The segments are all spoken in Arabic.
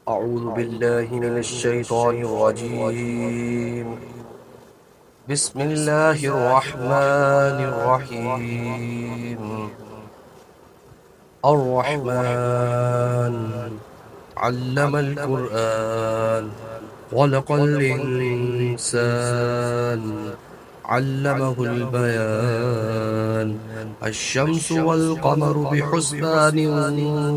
أعوذ بالله من الشيطان الرجيم. بسم الله الرحمن الرحيم. الرحمن علم القرآن خلق الإنسان علمه البيان. الشمس والقمر بحسبان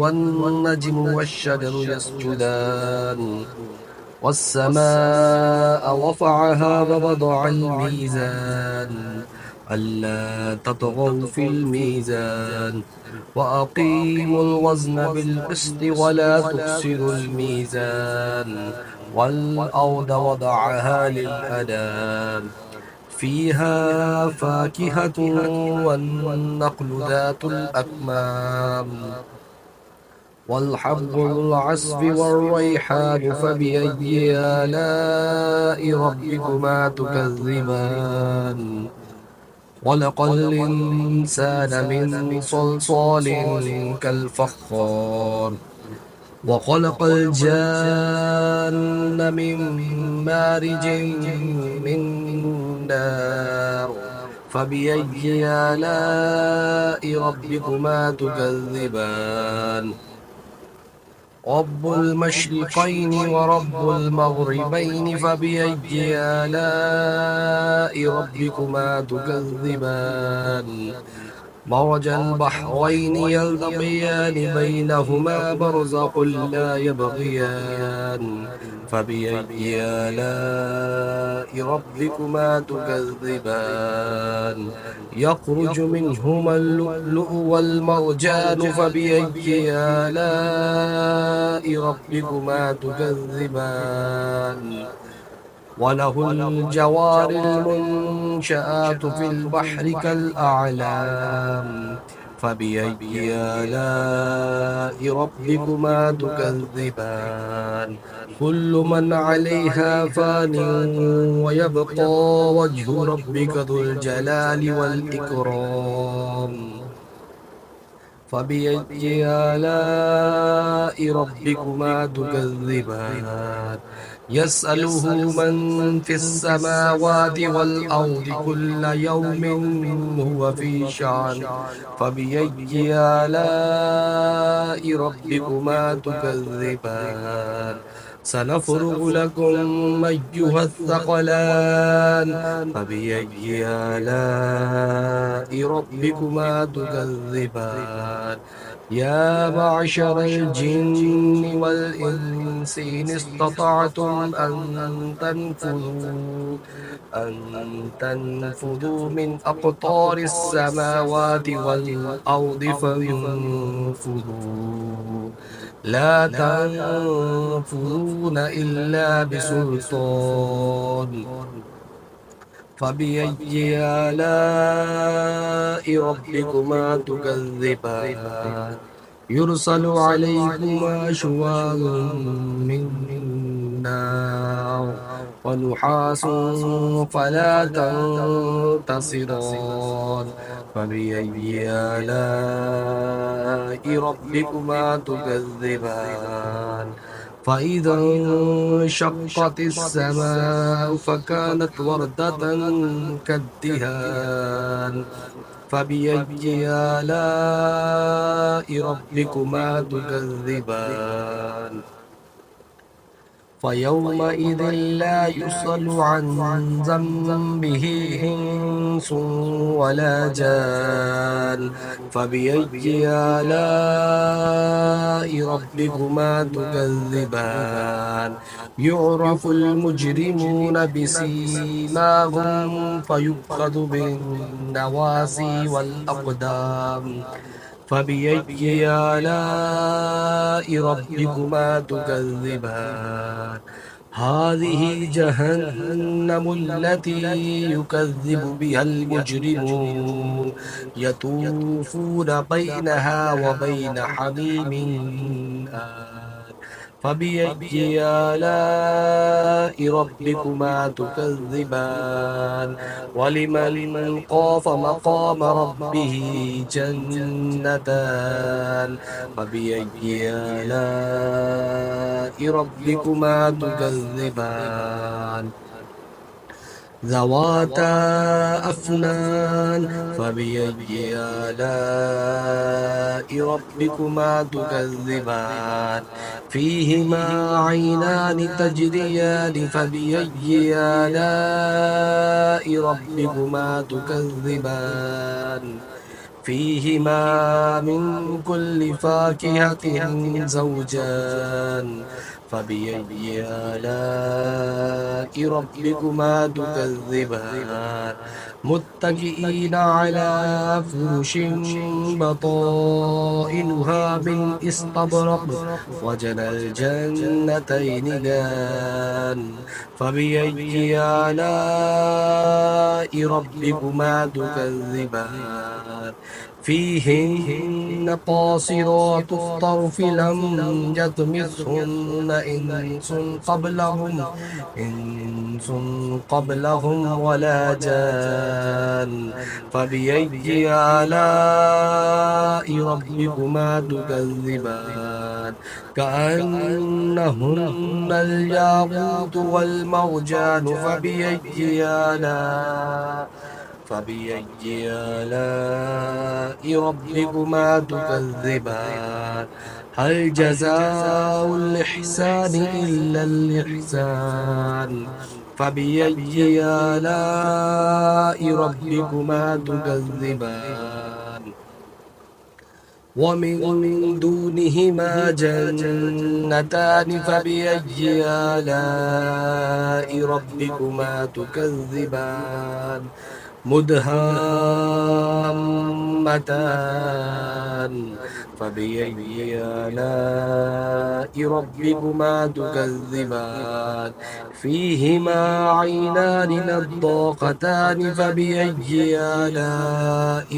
والنجم والشجر يسجدان والسماء رفعها ووضع الميزان ألا تطغوا في الميزان وأقيموا الوزن بالقسط ولا تخسروا الميزان والأرض وضعها للأنام فيها فاكهة والنخل ذات الأكمام والحب العصف والريحان فبأي آلاء ربكما تكذبان خلق الإنسان من صلصال كالفخار وخلق الجان من مارج من نار فبأي آلاء ربكما تكذبان رب المشرقين ورب المغربين فبأي آلاء ربكما تكذبان مرج البحرين يلتقيان بينهما برزق لا يبغيان فبأي آلاء ربكما تكذبان يخرج منهما اللؤلؤ والمرجان فبأي آلاء ربكما تكذبان وله الجوار المنشآت في البحر كالأعلام فبأي آلاء ربكما تكذبان كل من عليها فان ويبقى وجه ربك ذو الجلال والإكرام فبأي آلاء ربكما تكذبان يسأله من في السماوات والأرض كل يوم هو في شأن فبأي آلاء ربكما تكذبان سنفرغ لكم أيها الثقلان فبأي آلاء ربكما تكذبان يا معشر الجن والإنس إن استطعتم أن تنفذوا من أقطار السماوات والأرض فانفذوا لا تنفذون إلا بسلطان فبأي آلاء ربكما تكذبان يرسل عليكما شواظ من نار ونحاس فلا تنتصران فبأي آلاء ربكما تكذبان فإذا انشقت السماء فكانت وردة كالدهان فبأي آلاء ربكما تكذبان فيومئذ لا يسأل عن ذنبه إنس ولا جان فبأي آلاء ربكما تكذبان يعرف المجرمون بسيماهم فيؤخذ بالنواسي والأقدام فبأي آلاء ربكما تكذبان هذه جهنم التي يكذب بها المجرمون يطوفون بينها وبين حميم آن فبأي آلاء ربكما تكذبان ولمن خاف مقام ربه جنتان فبأي آلاء ربكما تكذبان ذواتا أفنان فبأي آلاء ربكما تكذبان فيهما عينان تجريان فبأي آلاء ربكما تكذبان فيهما من كل فاكهة زوجان فبأي آلاء ربكما تكذبان متكئين على فرش بطائنها من استبرق وجنى الجنتين دان فبأي آلاء ربكما تكذبان فيهن قاصرات الطرف لم يطمثهن إنس قبلهم ولا جان فبأي آلاء ربكما تكذبان كأنهن الياقوت والمرجان فبأي آلاء ربكما تكذبان هل جزاء الإحسان إلا الإحسان فبأي آلاء ربكما تكذبان ومن دونهما جنتان فبأي آلاء ربكما تكذبان مدهامتان فبأي آلاء ربكما تكذبان فيهما عينان نضاقتان فبأي آلاء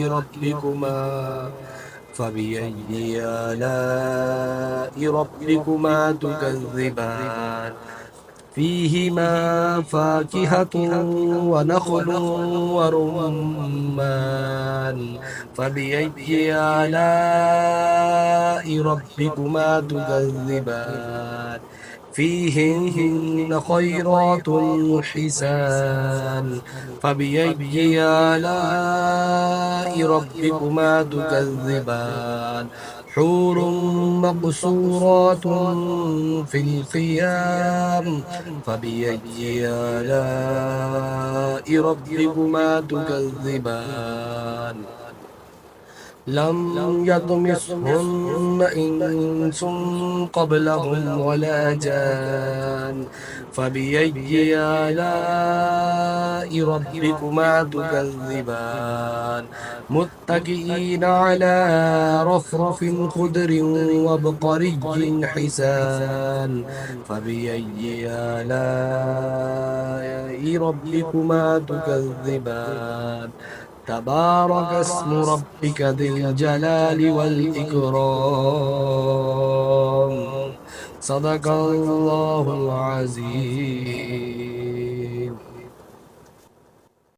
ربكما تكذبان فيهما فاكهة ونخل ورمان فبأي آلاء ربكما تكذبان فيهن خيرات حسان فبأي آلاء ربكما تكذبان حور مقصورات في الخيام فبأي آلاء ربكما تكذبان لم يطمثهن إنس قبلهم ولا جان فبأي آلاء ربكما تكذبان متكئين على رفرف خضر وبقري حسان فبأي آلاء ربكما تكذبان تبارك اسم ربك ذي الجلال والإكرام صدق الله العظيم.